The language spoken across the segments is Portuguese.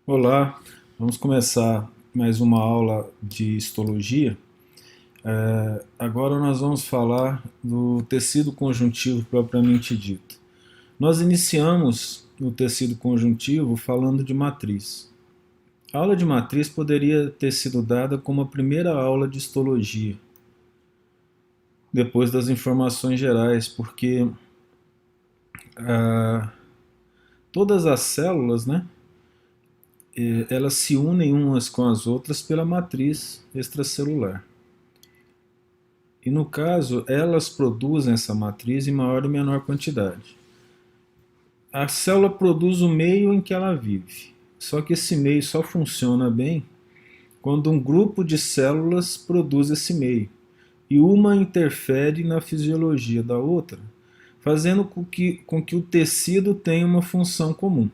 Olá, vamos começar mais uma aula de histologia. Agora nós vamos falar do tecido conjuntivo propriamente dito. Nós iniciamos o tecido conjuntivo falando de matriz. A aula de matriz poderia ter sido dada como a primeira aula de histologia, depois das informações gerais, porque ah, todas as células, né, elas se unem umas com as outras pela matriz extracelular. E no caso, elas produzem essa matriz em maior ou menor quantidade. A célula produz o meio em que ela vive. Só que esse meio só funciona bem quando um grupo de células produz esse meio. E uma interfere na fisiologia da outra, fazendo com que o tecido tenha uma função comum.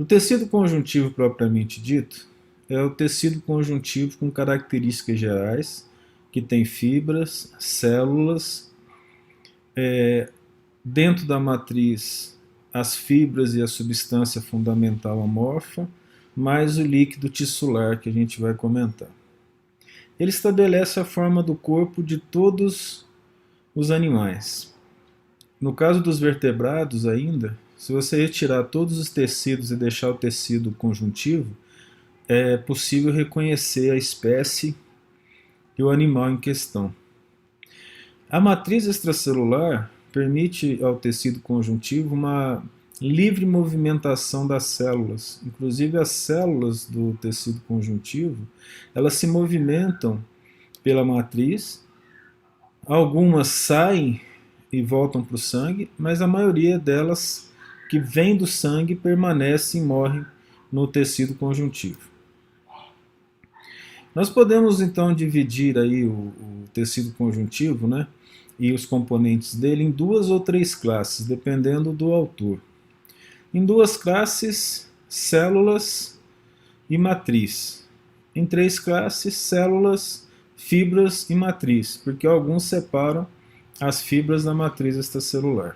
O tecido conjuntivo propriamente dito é o tecido conjuntivo com características gerais, que tem fibras, células, dentro da matriz as fibras e a substância fundamental amorfa, mais o líquido tissular que a gente vai comentar. Ele estabelece a forma do corpo de todos os animais. No caso dos vertebrados ainda, se você retirar todos os tecidos e deixar o tecido conjuntivo, é possível reconhecer a espécie e o animal em questão. A matriz extracelular permite ao tecido conjuntivo uma livre movimentação das células. Inclusive as células do tecido conjuntivo, elas se movimentam pela matriz, algumas saem e voltam para o sangue, mas a maioria delas que vem do sangue permanece e morre no tecido conjuntivo. Nós podemos então dividir aí o tecido conjuntivo, né, e os componentes dele em duas ou três classes, dependendo do autor. Em duas classes, células e matriz. Em três classes, células, fibras e matriz, porque alguns separam as fibras da matriz extracelular.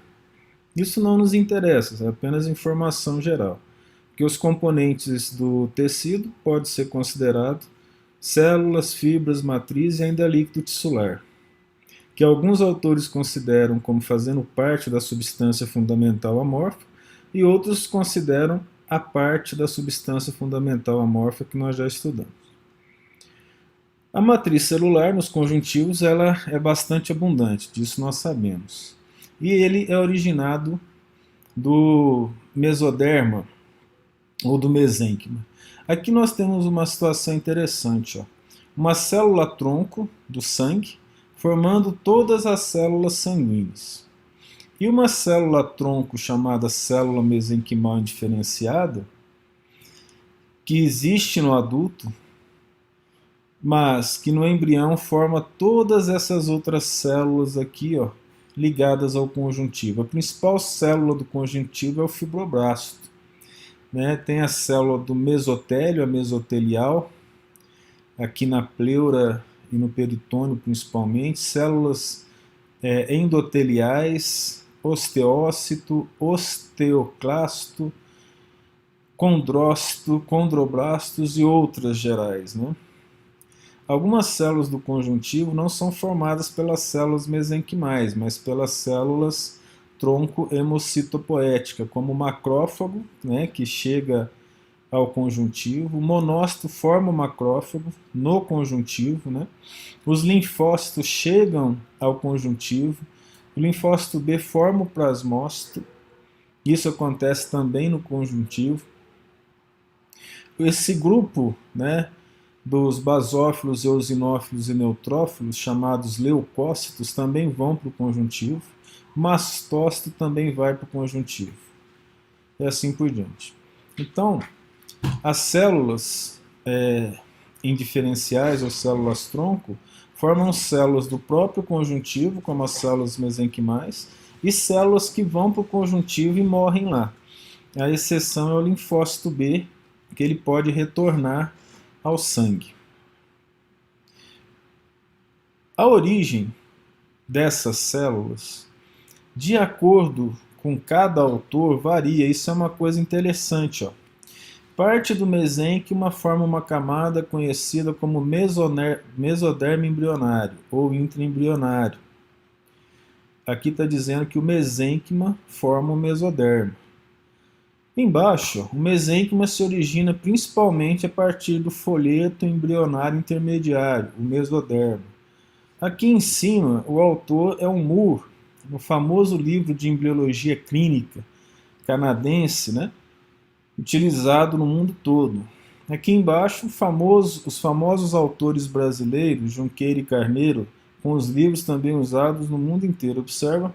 Isso não nos interessa, é apenas informação geral, porque os componentes do tecido podem ser considerados células, fibras, matriz e ainda líquido tissular, que alguns autores consideram como fazendo parte da substância fundamental amorfa e outros consideram a parte da substância fundamental amorfa que nós já estudamos. A matriz celular nos conjuntivos ela é bastante abundante, disso nós sabemos. E ele é originado do mesoderma ou do mesênquima. Aqui nós temos uma situação interessante. Ó. Uma célula-tronco do sangue formando todas as células sanguíneas. E uma célula-tronco chamada célula mesenquimal indiferenciada, que existe no adulto, mas que no embrião forma todas essas outras células aqui, ó, ligadas ao conjuntivo. A principal célula do conjuntivo é o fibroblasto. Né? Tem a célula do mesotélio, a mesotelial, aqui na pleura e no peritônio principalmente, células endoteliais, osteócito, osteoclasto, condrócito, condroblastos e outras gerais. Né? Algumas células do conjuntivo não são formadas pelas células mesenquimais, mas pelas células tronco hemocitopoética, como o macrófago, né, que chega ao conjuntivo, o monócito forma o macrófago no conjuntivo, né? Os linfócitos chegam ao conjuntivo, o linfócito B forma o plasmócito, isso acontece também no conjuntivo. Esse grupo, né, dos basófilos, eosinófilos e neutrófilos, chamados leucócitos, também vão para o conjuntivo, mastócito também vai para o conjuntivo, e assim por diante. Então, as células indiferenciais ou células-tronco formam células do próprio conjuntivo, como as células mesenquimais, e células que vão para o conjuntivo e morrem lá. A exceção é o linfócito B, que ele pode retornar ao sangue. A origem dessas células, de acordo com cada autor, varia. Isso é uma coisa interessante. Ó. Parte do mesênquima forma uma camada conhecida como mesodermo embrionário ou intraembrionário. Aqui está dizendo que o mesênquima forma o mesodermo. Embaixo, o mesênquima se origina principalmente a partir do folheto embrionário intermediário, o mesodermo. Aqui em cima, o autor é um Moore, no famoso livro de embriologia clínica canadense, né, utilizado no mundo todo. Aqui embaixo, os famosos autores brasileiros, Junqueira e Carneiro, com os livros também usados no mundo inteiro. Observa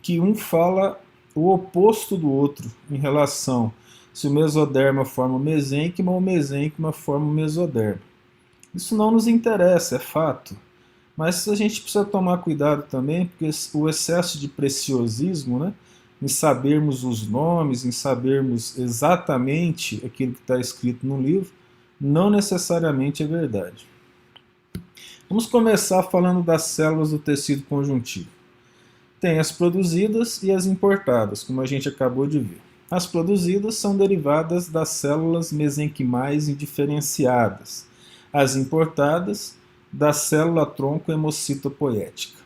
que um fala o oposto do outro em relação se o mesoderma forma o mesênquima ou o mesênquima forma o mesoderma. Isso não nos interessa, é fato. Mas a gente precisa tomar cuidado também, porque o excesso de preciosismo, né, em sabermos os nomes, em sabermos exatamente aquilo que está escrito no livro, não necessariamente é verdade. Vamos começar falando das células do tecido conjuntivo. Tem as produzidas e as importadas, como a gente acabou de ver. As produzidas são derivadas das células mesenquimais indiferenciadas. As importadas, da célula-tronco hemocitopoética.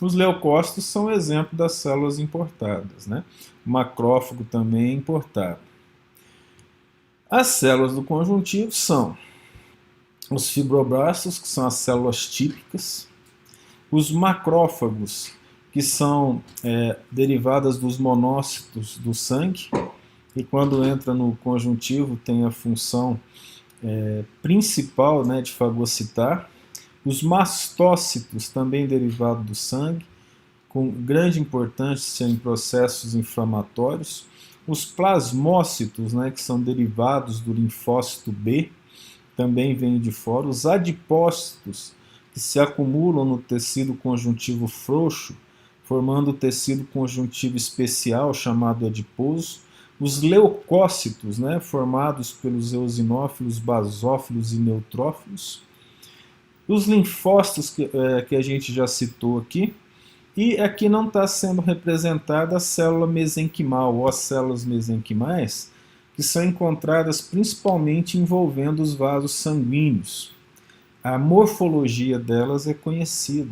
Os leucócitos são exemplo das células importadas, né? O macrófago também é importado. As células do conjuntivo são os fibroblastos, que são as células típicas, os macrófagos, que são derivadas dos monócitos do sangue, e quando entra no conjuntivo tem a função principal, né, de fagocitar. Os mastócitos, também derivados do sangue, com grande importância em processos inflamatórios. Os plasmócitos, né, que são derivados do linfócito B, também vêm de fora. Os adipócitos, que se acumulam no tecido conjuntivo frouxo, formando o tecido conjuntivo especial, chamado adiposo. Os leucócitos, né, formados pelos eosinófilos, basófilos e neutrófilos. Os linfócitos, que a gente já citou aqui. E aqui não está sendo representada a célula mesenquimal, ou as células mesenquimais, que são encontradas principalmente envolvendo os vasos sanguíneos. A morfologia delas é conhecida.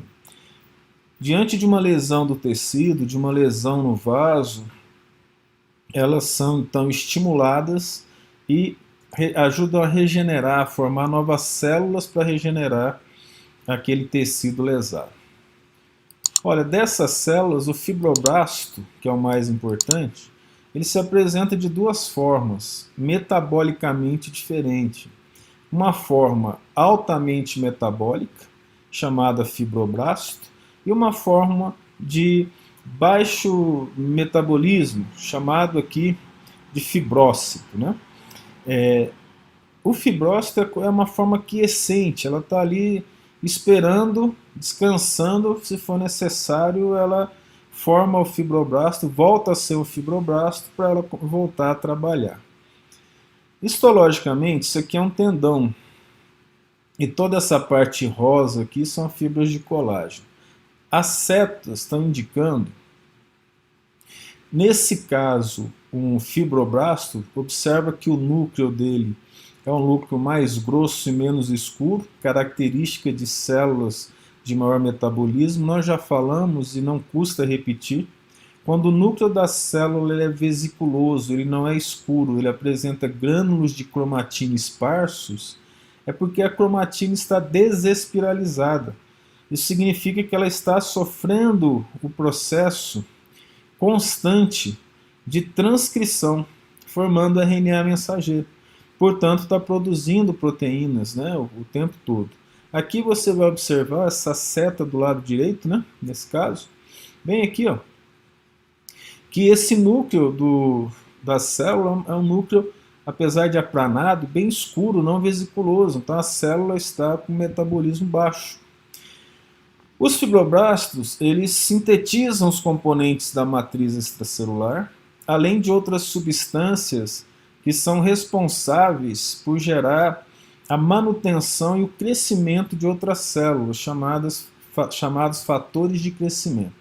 Diante de uma lesão do tecido, de uma lesão no vaso, elas são então estimuladas e ajudam a regenerar, a formar novas células para regenerar aquele tecido lesado. Olha, dessas células, o fibroblasto, que é o mais importante, ele se apresenta de duas formas, metabolicamente diferentes. Uma forma altamente metabólica, chamada fibroblasto, e uma forma de baixo metabolismo, chamado aqui de fibrócito, né? O fibrócito é uma forma quiescente, ela está ali esperando, descansando, se for necessário, ela forma o fibroblasto, volta a ser o fibroblasto para ela voltar a trabalhar. Histologicamente, isso aqui é um tendão, e toda essa parte rosa aqui são fibras de colágeno. As setas estão indicando, nesse caso, um fibroblasto, observa que o núcleo dele é um núcleo mais grosso e menos escuro, característica de células de maior metabolismo. Nós já falamos e não custa repetir. Quando o núcleo da célula ele é vesiculoso, ele não é escuro, ele apresenta grânulos de cromatina esparsos, é porque a cromatina está desespiralizada. Isso significa que ela está sofrendo o processo constante de transcrição, formando RNA mensageiro. Portanto, está produzindo proteínas, né, o tempo todo. Aqui você vai observar essa seta do lado direito, né, nesse caso, bem aqui, ó, que esse núcleo da célula é um núcleo, apesar de aplanado, bem escuro, não vesiculoso. Então a célula está com metabolismo baixo. Os fibroblastos, eles sintetizam os componentes da matriz extracelular, além de outras substâncias que são responsáveis por gerar a manutenção e o crescimento de outras células, chamados fatores de crescimento.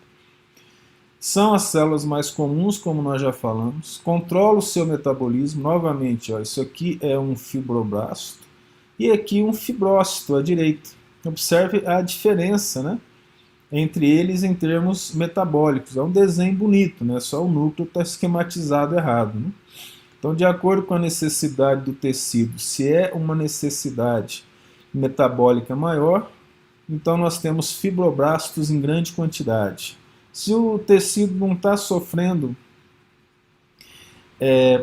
São as células mais comuns, como nós já falamos. Controla o seu metabolismo. Novamente, ó, isso aqui é um fibroblasto e aqui um fibrócito à direita. Observe a diferença, né, entre eles em termos metabólicos. É um desenho bonito, né? Só o núcleo está esquematizado errado, né? Então, de acordo com a necessidade do tecido, se é uma necessidade metabólica maior, então nós temos fibroblastos em grande quantidade. Se o tecido não está sofrendo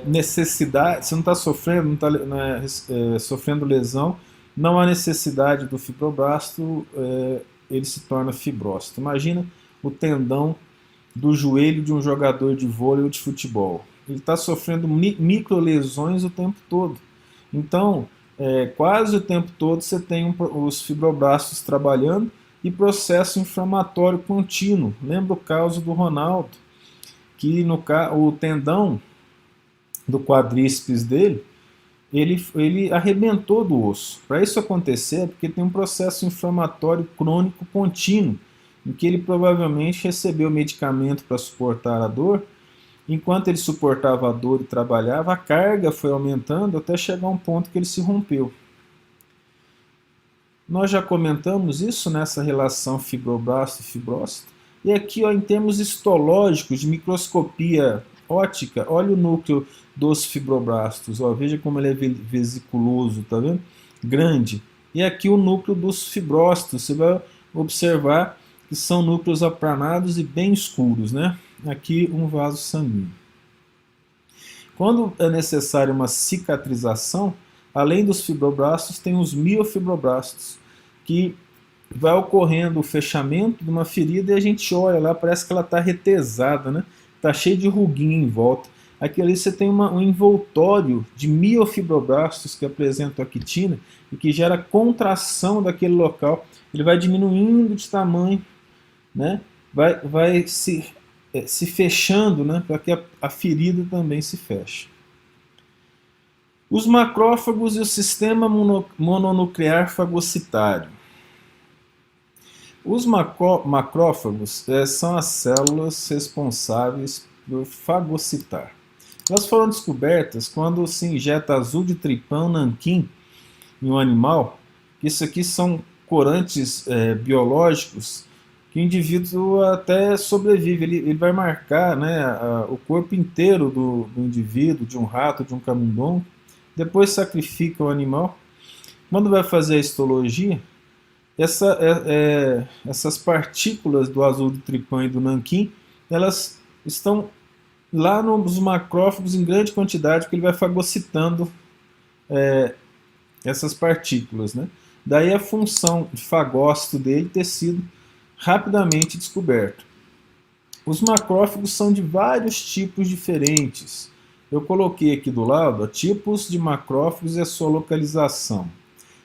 necessidade, se não está sofrendo, não está sofrendo lesão, não há necessidade do fibroblasto, ele se torna fibrócito. Imagina o tendão do joelho de um jogador de vôlei ou de futebol. Ele está sofrendo microlesões o tempo todo. Então, quase o tempo todo você tem os fibroblastos trabalhando e processo inflamatório contínuo. Lembra o caso do Ronaldo, que o tendão do quadríceps dele, ele arrebentou do osso. Para isso acontecer, é porque tem um processo inflamatório crônico contínuo, em que ele provavelmente recebeu medicamento para suportar a dor. Enquanto ele suportava a dor e trabalhava, a carga foi aumentando até chegar a um ponto que ele se rompeu. Nós já comentamos isso nessa relação fibroblasto e fibrócito. E aqui, ó, em termos histológicos, de microscopia óptica, olha o núcleo dos fibroblastos. Ó, veja como ele é vesiculoso, tá vendo? Grande. E aqui o núcleo dos fibrócitos. Você vai observar que são núcleos aplanados e bem escuros, né? Aqui um vaso sanguíneo. Quando é necessária uma cicatrização, além dos fibroblastos, tem os miofibroblastos, que vai ocorrendo o fechamento de uma ferida e a gente olha lá, parece que ela está retesada, né? Está cheio de ruguinha em volta. Aqui ali você tem um envoltório de miofibroblastos que apresentam a quitina e que gera contração daquele local. Ele vai diminuindo de tamanho, né? Vai se fechando, né? Para que a ferida também se feche. Os macrófagos e o sistema mononuclear fagocitário. Os macrófagos são as células responsáveis por fagocitar. Elas foram descobertas quando se injeta azul de tripão nanquim em um animal. Isso aqui são corantes biológicos que o indivíduo até sobrevive. Ele vai marcar, né, o corpo inteiro do indivíduo, de um rato, de um camundongo. Depois sacrifica o animal. Quando vai fazer a histologia, essas partículas do azul de tripão e do nanquim, elas estão lá nos macrófagos em grande quantidade, porque ele vai fagocitando essas partículas, né? Daí a função de fagócito dele ter sido rapidamente descoberto. Os macrófagos são de vários tipos diferentes. Eu coloquei aqui do lado tipos de macrófagos e a sua localização.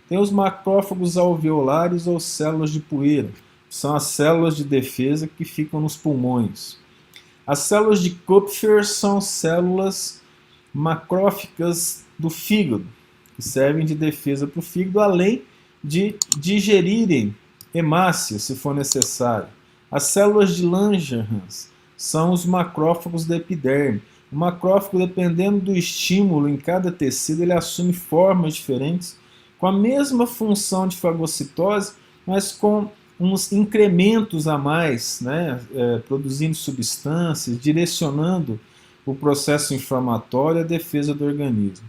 Tem os macrófagos alveolares ou células de poeira. São as células de defesa que ficam nos pulmões. As células de Kupfer são células macrófagas do fígado, que servem de defesa para o fígado, além de digerirem hemácia, se for necessário. As células de Langerhans são os macrófagos da epiderme. O macrófago, dependendo do estímulo em cada tecido, ele assume formas diferentes, com a mesma função de fagocitose, mas com uns incrementos a mais, né? Produzindo substâncias, direcionando o processo inflamatório e a defesa do organismo.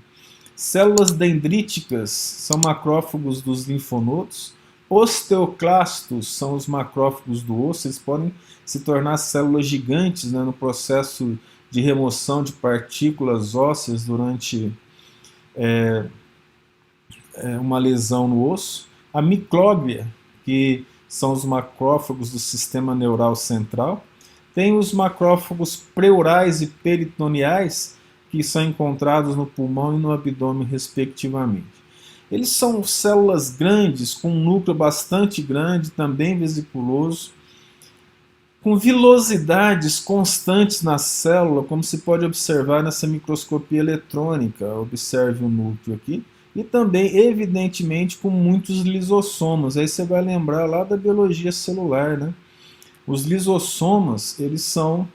Células dendríticas são macrófagos dos linfonodos. Osteoclastos são os macrófagos do osso. Eles podem se tornar células gigantes, né, no processo de remoção de partículas ósseas durante uma lesão no osso. A micróglia, que são os macrófagos do sistema neural central. Tem os macrófagos pleurais e peritoneais, que são encontrados no pulmão e no abdômen, respectivamente. Eles são células grandes, com um núcleo bastante grande, também vesiculoso, com vilosidades constantes na célula, como se pode observar nessa microscopia eletrônica. Observe o núcleo aqui. E também, evidentemente, com muitos lisossomas. Aí você vai lembrar lá da biologia celular, né? Os lisossomas, eles são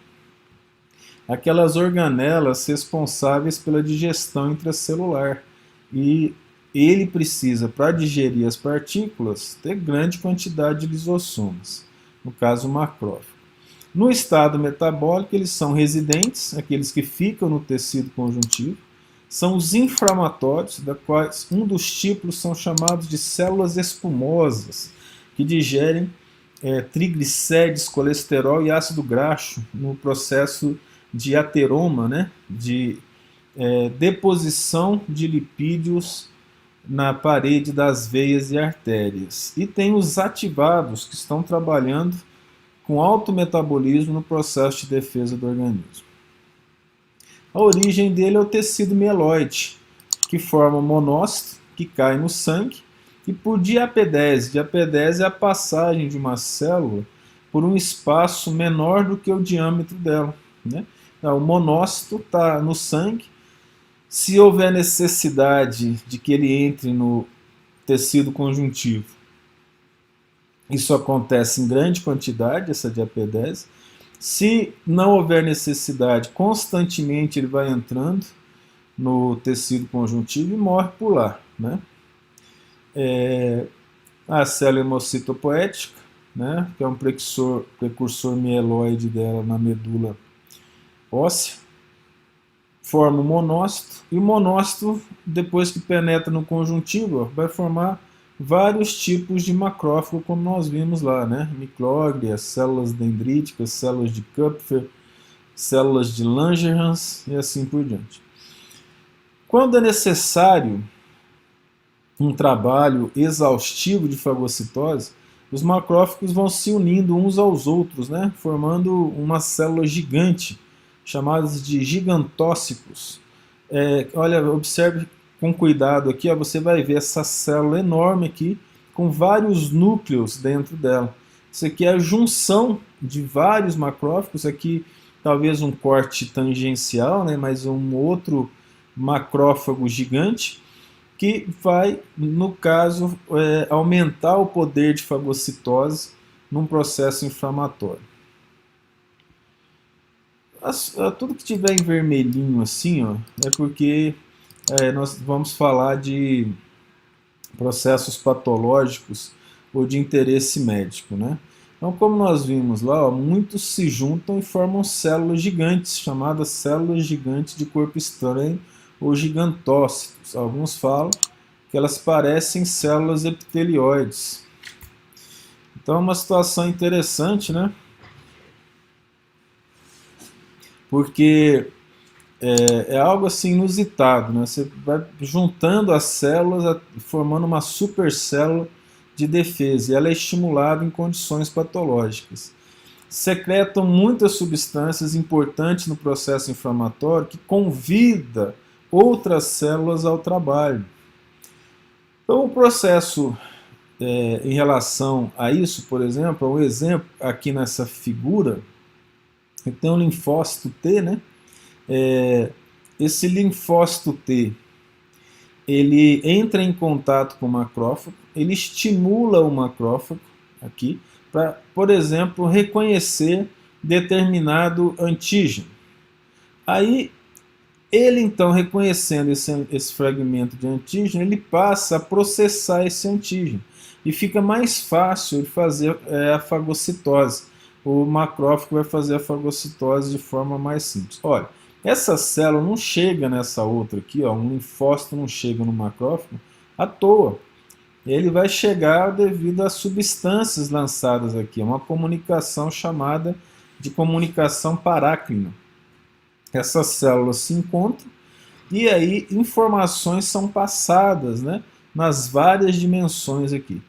aquelas organelas responsáveis pela digestão intracelular. E ele precisa, para digerir as partículas, ter grande quantidade de lisossomos, no caso o macrófago. No estado metabólico, eles são residentes, aqueles que ficam no tecido conjuntivo, são os inflamatórios, da quais um dos tipos são chamados de células espumosas, que digerem triglicérides, colesterol e ácido graxo no processo de ateroma, né, de deposição de lipídios na parede das veias e artérias. E tem os ativados, que estão trabalhando com alto metabolismo no processo de defesa do organismo. A origem dele é o tecido mieloide, que forma monócito, que cai no sangue, e por diapedese. Diapedese é a passagem de uma célula por um espaço menor do que o diâmetro dela, né? Então, o monócito está no sangue. Se houver necessidade de que ele entre no tecido conjuntivo, isso acontece em grande quantidade, essa diapedese. Se não houver necessidade, constantemente ele vai entrando no tecido conjuntivo e morre por lá, né? A célula hemocitopoética, né, que é um precursor mieloide dela na medula óssea, forma o monócito, e o monócito, depois que penetra no conjuntivo, vai formar vários tipos de macrófago, como nós vimos lá, né? Micróglia, células dendríticas, células de Kupfer, células de Langerhans e assim por diante. Quando é necessário um trabalho exaustivo de fagocitose, os macrófagos vão se unindo uns aos outros, né? Formando uma célula gigante, chamadas de gigantócitos. Olha, observe com cuidado aqui, ó, você vai ver essa célula enorme aqui, com vários núcleos dentro dela. Isso aqui é a junção de vários macrófagos, aqui talvez um corte tangencial, né, mas um outro macrófago gigante, que vai, no caso, aumentar o poder de fagocitose num processo inflamatório. Tudo que tiver em vermelhinho assim, ó, é porque nós vamos falar de processos patológicos ou de interesse médico, né? Então, como nós vimos lá, ó, muitos se juntam e formam células gigantes, chamadas células gigantes de corpo estranho ou gigantócitos. Alguns falam que elas parecem células epitelioides. Então é uma situação interessante, né? Porque é algo assim inusitado, né? Você vai juntando as células, formando uma supercélula de defesa, e ela é estimulada em condições patológicas. Secretam muitas substâncias importantes no processo inflamatório que convida outras células ao trabalho. Então, o processo em relação a isso, por exemplo, um exemplo aqui nessa figura, tem um linfócito T, né? Esse linfócito T, ele entra em contato com o macrófago, ele estimula o macrófago aqui para, por exemplo, reconhecer determinado antígeno. Aí, ele então, reconhecendo esse fragmento de antígeno, ele passa a processar esse antígeno e fica mais fácil de fazer a fagocitose. O macrófago vai fazer a fagocitose de forma mais simples. Olha, essa célula não chega nessa outra aqui, ó, um linfócito não chega no macrófago à toa. Ele vai chegar devido às substâncias lançadas aqui, é uma comunicação chamada de comunicação parácrina. Essas células se encontram e aí informações são passadas, né, nas várias dimensões aqui.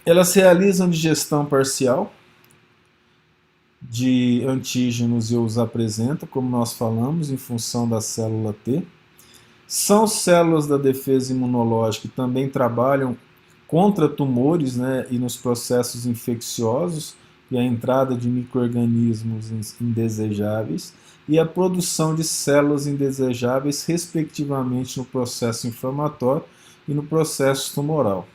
Elas realizam digestão parcial de antígenos e os apresentam, como nós falamos, em função da célula T. São células da defesa imunológica que também trabalham contra tumores, né, e nos processos infecciosos, e a entrada de micro-organismos indesejáveis e a produção de células indesejáveis, respectivamente, no processo inflamatório e no processo tumoral.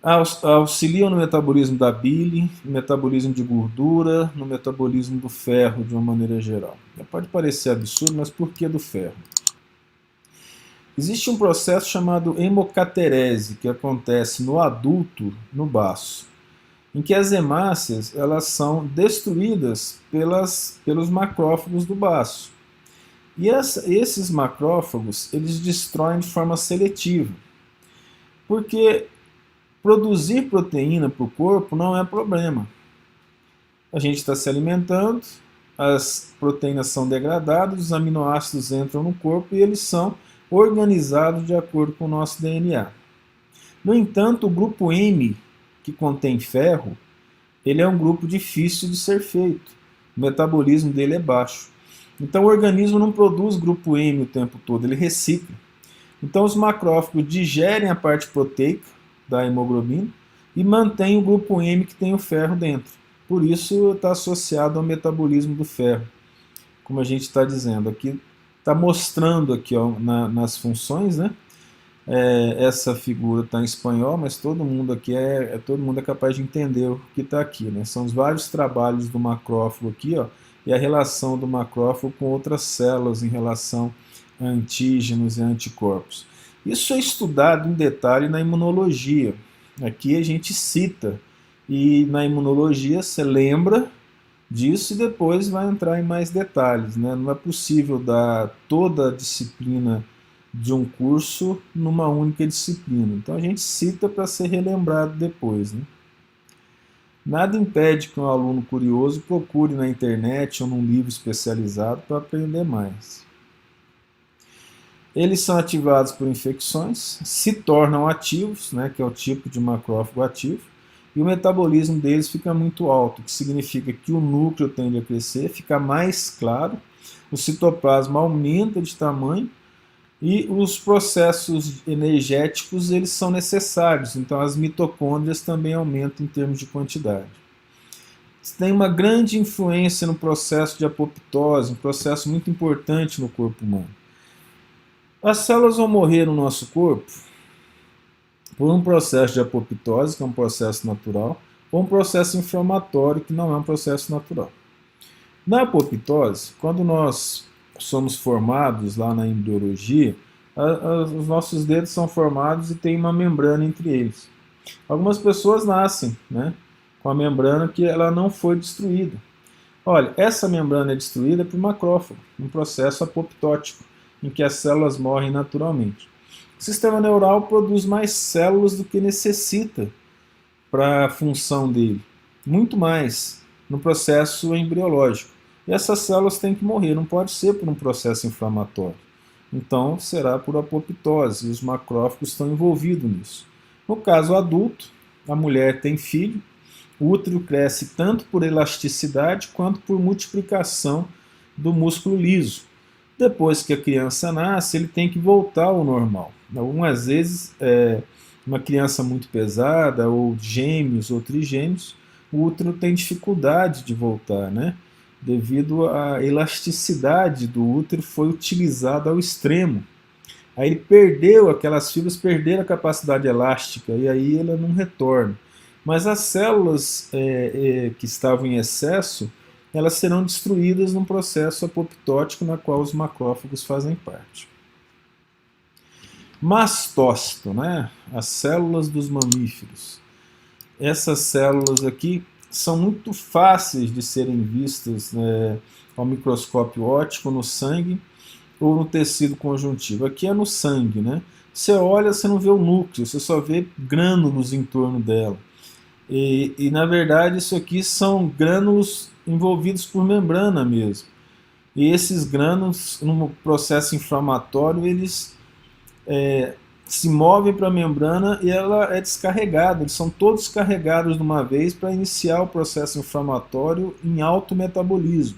Auxiliam no metabolismo da bile, no metabolismo de gordura, no metabolismo do ferro de uma maneira geral. Pode parecer absurdo, mas por que do ferro? Existe um processo chamado hemocaterese, que acontece no adulto, no baço, em que as hemácias elas são destruídas pelos macrófagos do baço. E esses macrófagos eles destroem de forma seletiva, porque produzir proteína para o corpo não é problema. A gente está se alimentando, as proteínas são degradadas, os aminoácidos entram no corpo e eles são organizados de acordo com o nosso DNA. No entanto, o grupo M, que contém ferro, ele é um grupo difícil de ser feito. O metabolismo dele é baixo. Então o organismo não produz grupo M o tempo todo, ele recicla. Então os macrófagos digerem a parte proteica da hemoglobina e mantém o grupo M que tem o ferro dentro. Por isso está associado ao metabolismo do ferro. Como a gente está dizendo aqui, está mostrando aqui ó, nas funções, né? Essa figura está em espanhol, mas todo mundo aqui todo mundo é capaz de entender o que está aqui, né? São os vários trabalhos do macrófago aqui, ó, e a relação do macrófago com outras células em relação a antígenos e anticorpos. Isso é estudado em detalhe na imunologia. Aqui a gente cita, e na imunologia você lembra disso e depois vai entrar em mais detalhes, né? Não é possível dar toda a disciplina de um curso numa única disciplina. Então a gente cita para ser relembrado depois, né? Nada impede que um aluno curioso procure na internet ou num livro especializado para aprender mais. Eles são ativados por infecções, se tornam ativos, né, que é o tipo de macrófago ativo, e o metabolismo deles fica muito alto, o que significa que o núcleo tende a crescer, fica mais claro, o citoplasma aumenta de tamanho e os processos energéticos eles são necessários, então as mitocôndrias também aumentam em termos de quantidade. Tem uma grande influência no processo de apoptose, um processo muito importante no corpo humano. As células vão morrer no nosso corpo por um processo de apoptose, que é um processo natural, ou um processo inflamatório, que não é um processo natural. Na apoptose, quando nós somos formados lá na embriologia, os nossos dedos são formados e tem uma membrana entre eles. Algumas pessoas nascem, né, com a membrana que ela não foi destruída. Olha, essa membrana é destruída por macrófago, um processo apoptótico, em que as células morrem naturalmente. O sistema neural produz mais células do que necessita para a função dele, muito mais no processo embriológico. E essas células têm que morrer, não pode ser por um processo inflamatório. Então será por apoptose, e os macrófagos estão envolvidos nisso. No caso adulto, a mulher tem filho, o útero cresce tanto por elasticidade quanto por multiplicação do músculo liso. Depois que a criança nasce, ele tem que voltar ao normal. Algumas vezes, uma criança muito pesada, ou gêmeos ou trigêmeos, o útero tem dificuldade de voltar, né? Devido à elasticidade do útero foi utilizada ao extremo. Aí ele perdeu, aquelas fibras perderam a capacidade elástica e aí ela não retorna. Mas as células que estavam em excesso, elas serão destruídas num processo apoptótico na qual os macrófagos fazem parte. Mastócito, né? As células dos mamíferos. Essas células aqui são muito fáceis de serem vistas ao microscópio óptico no sangue ou no tecido conjuntivo. Aqui é no sangue, né? Você olha, você não vê o núcleo, você só vê grânulos em torno dela. E na verdade isso aqui são grânulos envolvidos por membrana mesmo. E esses grânulos, no processo inflamatório, eles se movem para a membrana e ela é descarregada. Eles são todos carregados de uma vez para iniciar o processo inflamatório em alto metabolismo.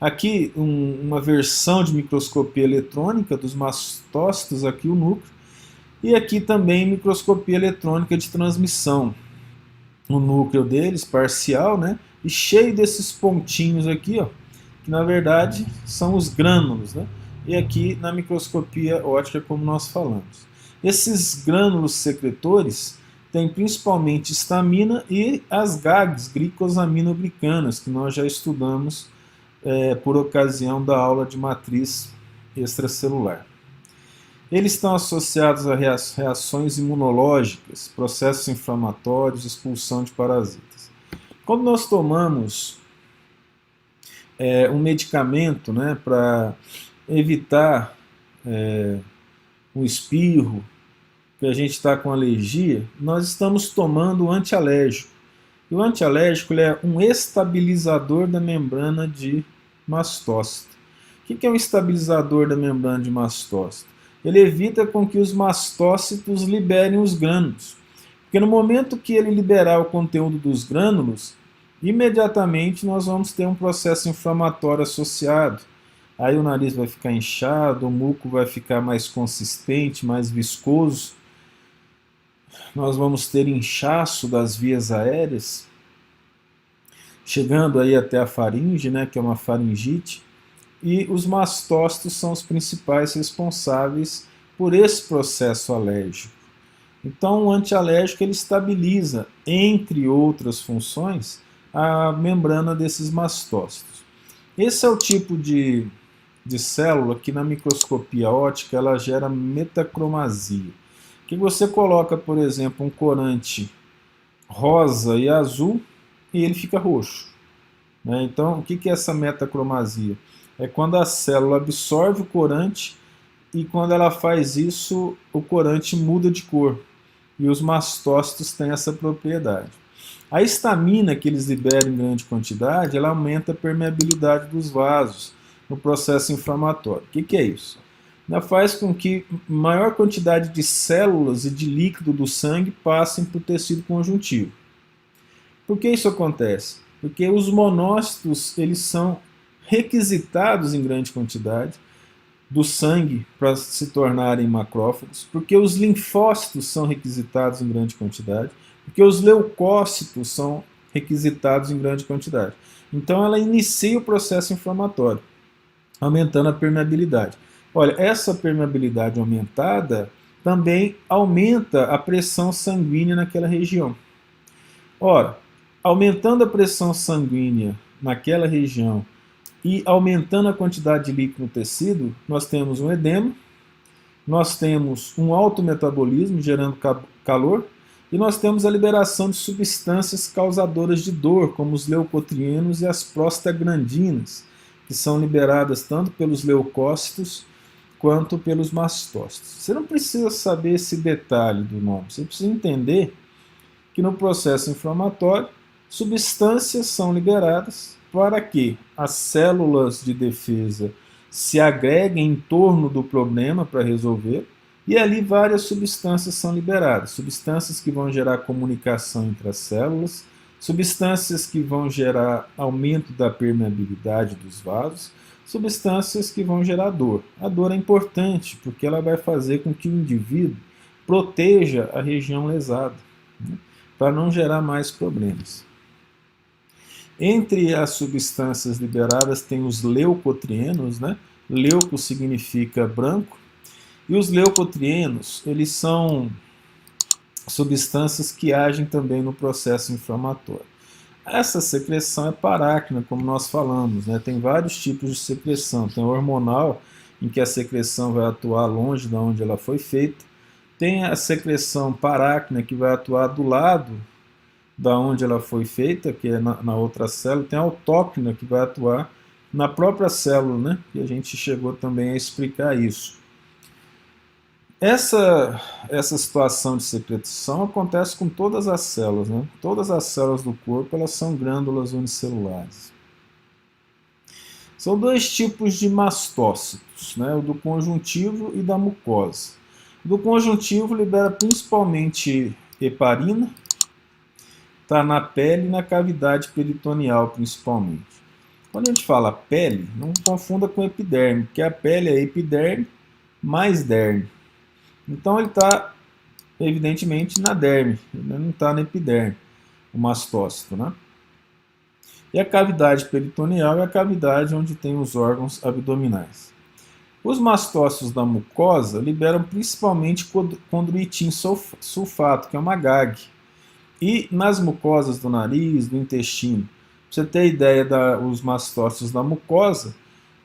Aqui uma versão de microscopia eletrônica dos mastócitos, aqui o núcleo, e aqui também microscopia eletrônica de transmissão. O núcleo deles, parcial, né? E cheio desses pontinhos aqui, ó, que na verdade são os grânulos, né? E aqui na microscopia óptica, como nós falamos. Esses grânulos secretores tem principalmente histamina e as GAGs, glicosaminoglicanas, que nós já estudamos por ocasião da aula de matriz extracelular. Eles estão associados a reações imunológicas, processos inflamatórios, expulsão de parasitas. Quando nós tomamos um medicamento, né, para evitar um espirro, que a gente está com alergia, nós estamos tomando o antialérgico. E o antialérgico ele é um estabilizador da membrana de mastócito. O que é um estabilizador da membrana de mastócito? Ele evita com que os mastócitos liberem os grânulos. Porque no momento que ele liberar o conteúdo dos grânulos, imediatamente nós vamos ter um processo inflamatório associado. Aí o nariz vai ficar inchado, o muco vai ficar mais consistente, mais viscoso. Nós vamos ter inchaço das vias aéreas, chegando aí até a faringe, né, que é uma faringite, e os mastócitos são os principais responsáveis por esse processo alérgico. Então o antialérgico ele estabiliza, entre outras funções, a membrana desses mastócitos. Esse é o tipo de célula que na microscopia óptica ela gera metacromasia. Que você coloca, por exemplo, um corante rosa e azul e ele fica roxo. Né? Então, o que é essa metacromasia? É quando a célula absorve o corante e quando ela faz isso, o corante muda de cor. E os mastócitos têm essa propriedade. A histamina que eles liberam em grande quantidade, ela aumenta a permeabilidade dos vasos no processo inflamatório. O que é isso? Ela faz com que maior quantidade de células e de líquido do sangue passem para o tecido conjuntivo. Por que isso acontece? Porque os monócitos eles são requisitados em grande quantidade do sangue para se tornarem macrófagos, porque os linfócitos são requisitados em grande quantidade, porque os leucócitos são requisitados em grande quantidade. Então ela inicia o processo inflamatório, aumentando a permeabilidade. Olha, essa permeabilidade aumentada também aumenta a pressão sanguínea naquela região. Ora, aumentando a pressão sanguínea naquela região e aumentando a quantidade de líquido no tecido, nós temos um edema, nós temos um alto metabolismo gerando calor e nós temos a liberação de substâncias causadoras de dor, como os leucotrienos e as prostaglandinas, que são liberadas tanto pelos leucócitos quanto pelos mastócitos. Você não precisa saber esse detalhe do nome, você precisa entender que no processo inflamatório, substâncias são liberadas para que as células de defesa se agreguem em torno do problema para resolver, e ali várias substâncias são liberadas, substâncias que vão gerar comunicação entre as células, substâncias que vão gerar aumento da permeabilidade dos vasos, substâncias que vão gerar dor. A dor é importante porque ela vai fazer com que o indivíduo proteja a região lesada, né, para não gerar mais problemas. Entre as substâncias liberadas tem os leucotrienos, né? Leuco significa branco, e os leucotrienos, eles são substâncias que agem também no processo inflamatório. Essa secreção é parácrina, como nós falamos, né? Tem vários tipos de secreção. Tem a hormonal, em que a secreção vai atuar longe de onde ela foi feita. Tem a secreção parácrina, que vai atuar do lado da onde ela foi feita, que é na outra célula. Tem a autócrina, que vai atuar na própria célula, né? E a gente chegou também a explicar isso. Essa situação de secreção acontece com todas as células, né? Todas as células do corpo elas são glândulas unicelulares. São dois tipos de mastócitos, né? O do conjuntivo e da mucosa. O do conjuntivo libera principalmente heparina, está na pele e na cavidade peritoneal principalmente. Quando a gente fala pele, não confunda com epiderme, porque a pele é epiderme mais derme. Então ele está, evidentemente, na derme, ele não está na epiderme, o mastócito, né? E a cavidade peritoneal é a cavidade onde tem os órgãos abdominais. Os mastócitos da mucosa liberam principalmente condroitin sulfato, que é uma GAG. E nas mucosas do nariz, do intestino, pra você ter ideia dos mastócitos da mucosa,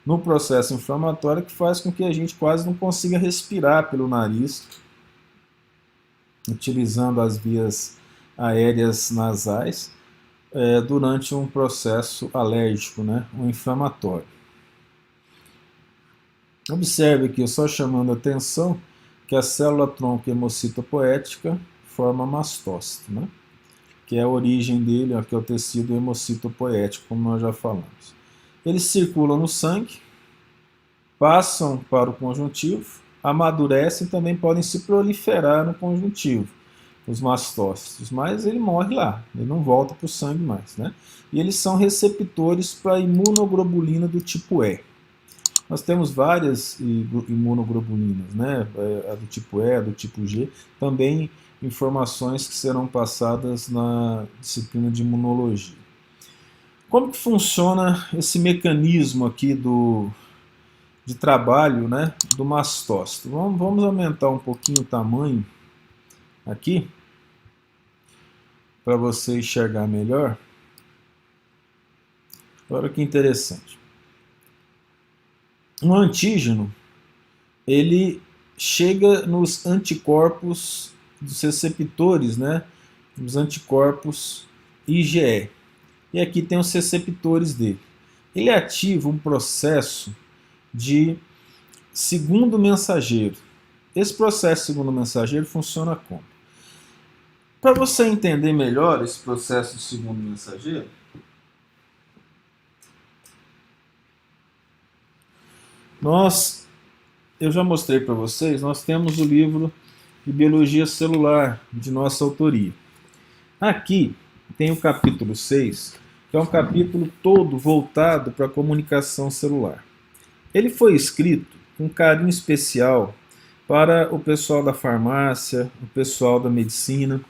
no processo inflamatório que faz com que a gente quase não consiga respirar pelo nariz, utilizando as vias aéreas nasais, durante um processo alérgico, né, um inflamatório. Observe aqui, só chamando a atenção, que a célula-tronco hemocitopoética forma mastócito, né? Que é a origem dele, que é o tecido hemocitopoético, como nós já falamos. Eles circulam no sangue, passam para o conjuntivo, amadurecem e também podem se proliferar no conjuntivo, os mastócitos, mas ele morre lá, ele não volta para o sangue mais, né? E eles são receptores para a imunoglobulina do tipo E. Nós temos várias imunoglobulinas, né? A do tipo E, a do tipo G, também informações que serão passadas na disciplina de imunologia. Como que funciona esse mecanismo aqui de trabalho, né, do mastócito? Vamos aumentar um pouquinho o tamanho aqui, para você enxergar melhor. Olha que interessante. Um antígeno, ele chega nos anticorpos dos receptores, né, os anticorpos IgE. E aqui tem os receptores dele. Ele ativa um processo de segundo mensageiro. Esse processo de segundo mensageiro funciona como? Para você entender melhor esse processo de segundo mensageiro, eu já mostrei para vocês, nós temos o livro de Biologia Celular, de nossa autoria. Aqui tem o capítulo 6, que é um capítulo todo voltado para a comunicação celular. Ele foi escrito com carinho especial para o pessoal da farmácia, o pessoal da medicina,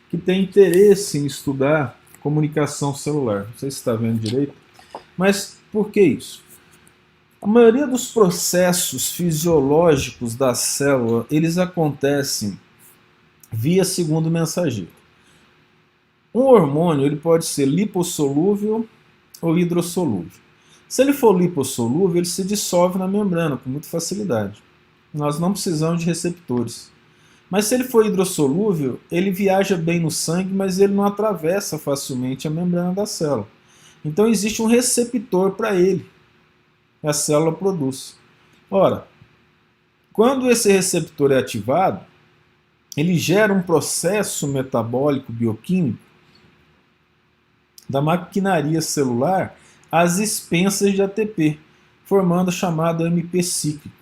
que tem interesse em estudar comunicação celular. Não sei se está vendo direito, mas por que isso? A maioria dos processos fisiológicos da célula, eles acontecem via segundo mensageiro. Um hormônio ele pode ser lipossolúvel ou hidrossolúvel. Se ele for lipossolúvel, ele se dissolve na membrana com muita facilidade. Nós não precisamos de receptores. Mas se ele for hidrossolúvel, ele viaja bem no sangue, mas ele não atravessa facilmente a membrana da célula. Então existe um receptor para ele. A célula produz. Ora, quando esse receptor é ativado, ele gera um processo metabólico bioquímico da maquinaria celular às expensas de ATP, formando o chamado AMP cíclico.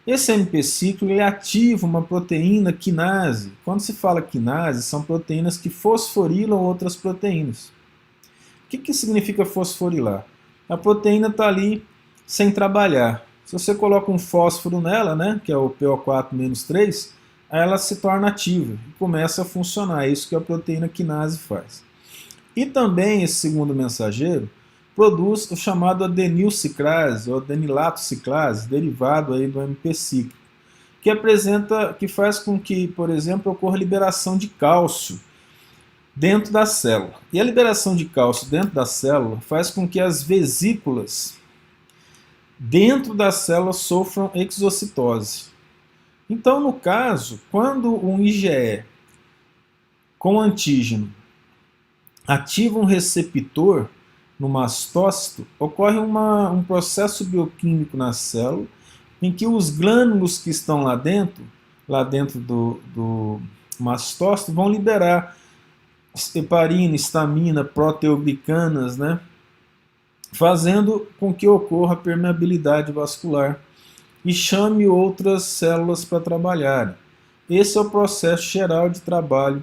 Esse AMP cíclico ele ativa uma proteína quinase. Quando se fala quinase, são proteínas que fosforilam outras proteínas. O que significa fosforilar? A proteína está ali sem trabalhar. Se você coloca um fósforo nela, né, que é o PO4-3, ela se torna ativa e começa a funcionar. É isso que a proteína quinase faz. E também esse segundo mensageiro produz o chamado adenilciclase ou adenilatociclase, derivado aí do AMP cíclico, que faz com que, por exemplo, ocorra liberação de cálcio dentro da célula. E a liberação de cálcio dentro da célula faz com que as vesículas dentro da célula sofram exocitose. Então, no caso, quando um IgE com antígeno ativa um receptor no mastócito, ocorre um processo bioquímico na célula em que os glânulos que estão lá dentro do mastócito, vão liberar heparina, histamina, proteoglicanas, né? Fazendo com que ocorra permeabilidade vascular e chame outras células para trabalharem. Esse é o processo geral de trabalho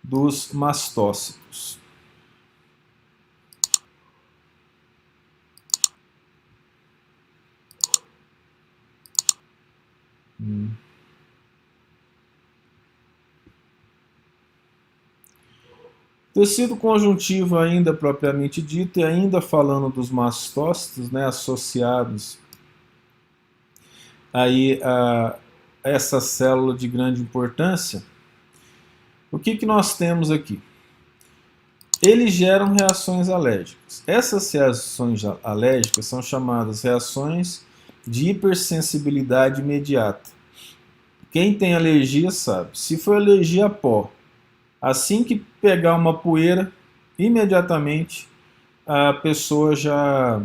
dos mastócitos. Tecido conjuntivo ainda propriamente dito, e ainda falando dos mastócitos, né, associados aí essa célula de grande importância, o que nós temos aqui? Eles geram reações alérgicas. Essas reações alérgicas são chamadas reações de hipersensibilidade imediata. Quem tem alergia sabe. Se for alergia a pó, assim que pegar uma poeira, imediatamente a pessoa já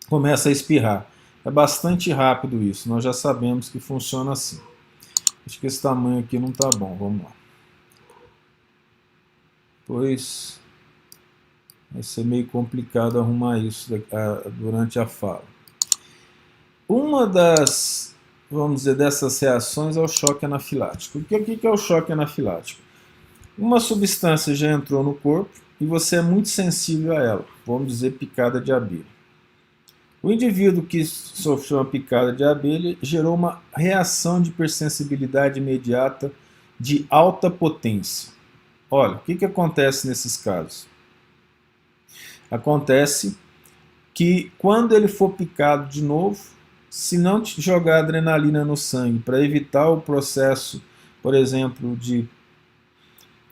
começa a espirrar. É bastante rápido isso, nós já sabemos que funciona assim. Acho que esse tamanho aqui não está bom, vamos lá. Pois vai ser meio complicado arrumar isso durante a fala. Uma das, vamos dizer, dessas reações é o choque anafilático. O que é o choque anafilático? Uma substância já entrou no corpo e você é muito sensível a ela, vamos dizer picada de abelha. O indivíduo que sofreu uma picada de abelha gerou uma reação de hipersensibilidade imediata de alta potência. Olha, o que acontece nesses casos? Acontece que quando ele for picado de novo, se não jogar adrenalina no sangue para evitar o processo, por exemplo, de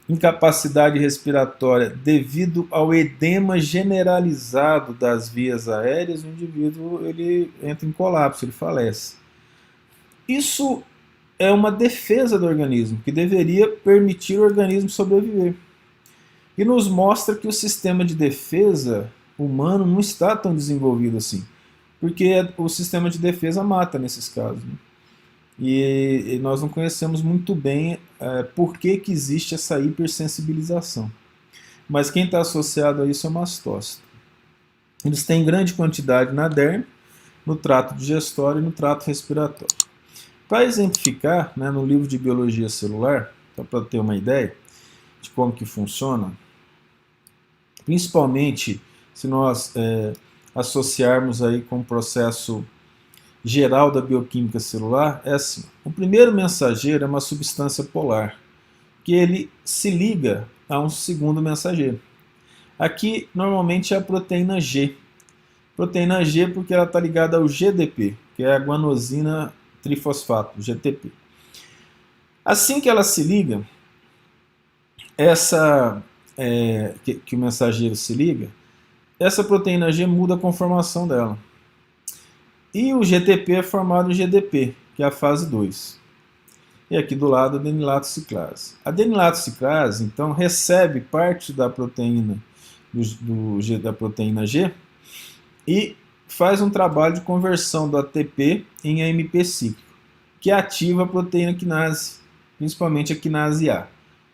incapacidade respiratória devido ao edema generalizado das vias aéreas, o indivíduo ele entra em colapso, ele falece. Isso é uma defesa do organismo, que deveria permitir o organismo sobreviver. E nos mostra que o sistema de defesa humano não está tão desenvolvido assim, porque o sistema de defesa mata nesses casos, né? E nós não conhecemos muito bem por que existe essa hipersensibilização. Mas quem está associado a isso é o mastócito. Eles têm grande quantidade na derme, no trato digestório e no trato respiratório. Para exemplificar, né, no livro de biologia celular, só para ter uma ideia de como que funciona, principalmente se nós associarmos aí com o processo geral da bioquímica celular, é assim: o primeiro mensageiro é uma substância polar, que ele se liga a um segundo mensageiro. Aqui, normalmente, é a proteína G. Proteína G porque ela está ligada ao GDP, que é a guanosina trifosfato, GTP. Assim que ela se liga, que o mensageiro se liga, essa proteína G muda a conformação dela. E o GTP é formado em GDP, que é a fase 2. E aqui do lado a adenilatociclase. A adenilatociclase, então, recebe parte da proteína, da proteína G e faz um trabalho de conversão do ATP em AMP cíclico, que ativa a proteína quinase, principalmente a quinase A.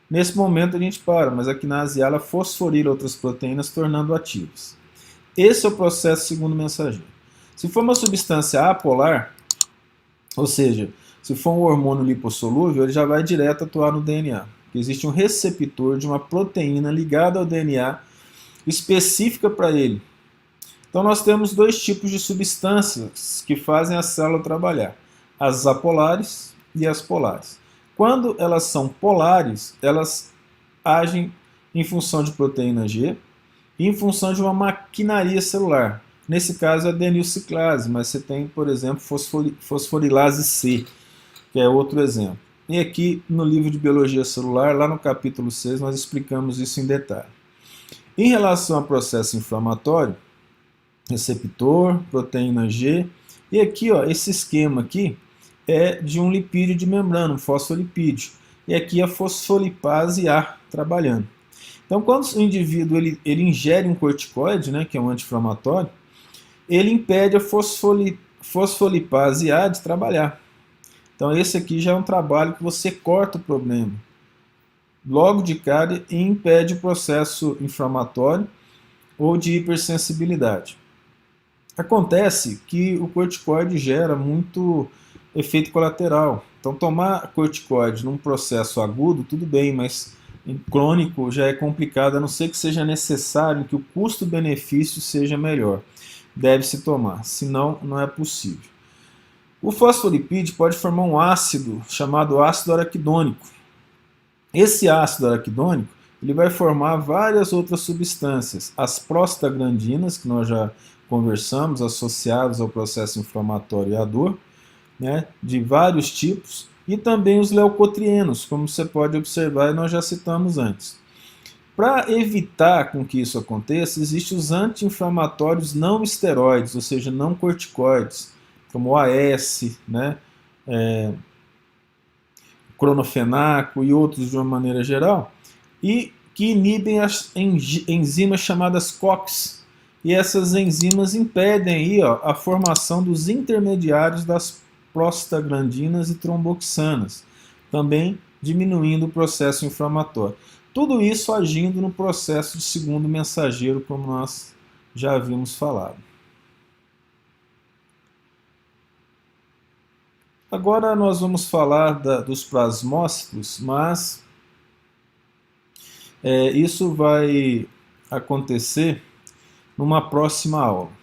Nesse momento a gente para, mas a quinase A ela fosforila outras proteínas, tornando ativas. Esse é o processo segundo mensageiro. Se for uma substância apolar, ou seja, se for um hormônio lipossolúvel, ele já vai direto atuar no DNA. Porque existe um receptor de uma proteína ligada ao DNA específica para ele. Então nós temos dois tipos de substâncias que fazem a célula trabalhar: as apolares e as polares. Quando elas são polares, elas agem em função de proteína G e em função de uma maquinaria celular. Nesse caso, a adenilciclase, mas você tem, por exemplo, fosforilase C, que é outro exemplo. E aqui no livro de Biologia Celular, lá no capítulo 6, nós explicamos isso em detalhe. Em relação ao processo inflamatório, receptor, proteína G, e aqui, ó, esse esquema aqui é de um lipídio de membrana, um fosfolipídio. E aqui a fosfolipase A trabalhando. Então, quando o indivíduo ele ingere um corticoide, né, que é um anti-inflamatório, ele impede a fosfolipase A de trabalhar. Então esse aqui já é um trabalho que você corta o problema logo de cara e impede o processo inflamatório ou de hipersensibilidade. Acontece que o corticoide gera muito efeito colateral. Então tomar corticoide num processo agudo, tudo bem, mas em crônico já é complicado, a não ser que seja necessário que o custo-benefício seja melhor. Deve-se tomar, senão não é possível. O fosfolipídio pode formar um ácido chamado ácido araquidônico. Esse ácido araquidônico ele vai formar várias outras substâncias, as prostaglandinas, que nós já conversamos, associados ao processo inflamatório e à dor, né, de vários tipos, e também os leucotrienos, como você pode observar e nós já citamos antes. Para evitar com que isso aconteça, existem os anti-inflamatórios não esteroides, ou seja, não corticoides, como o AS, né, clonofenaco e outros de uma maneira geral, e que inibem as enzimas chamadas COX. E essas enzimas impedem aí, ó, a formação dos intermediários das prostaglandinas e tromboxanas, também diminuindo o processo inflamatório. Tudo isso agindo no processo de segundo mensageiro, como nós já havíamos falado. Agora nós vamos falar dos plasmócitos, mas isso vai acontecer numa próxima aula.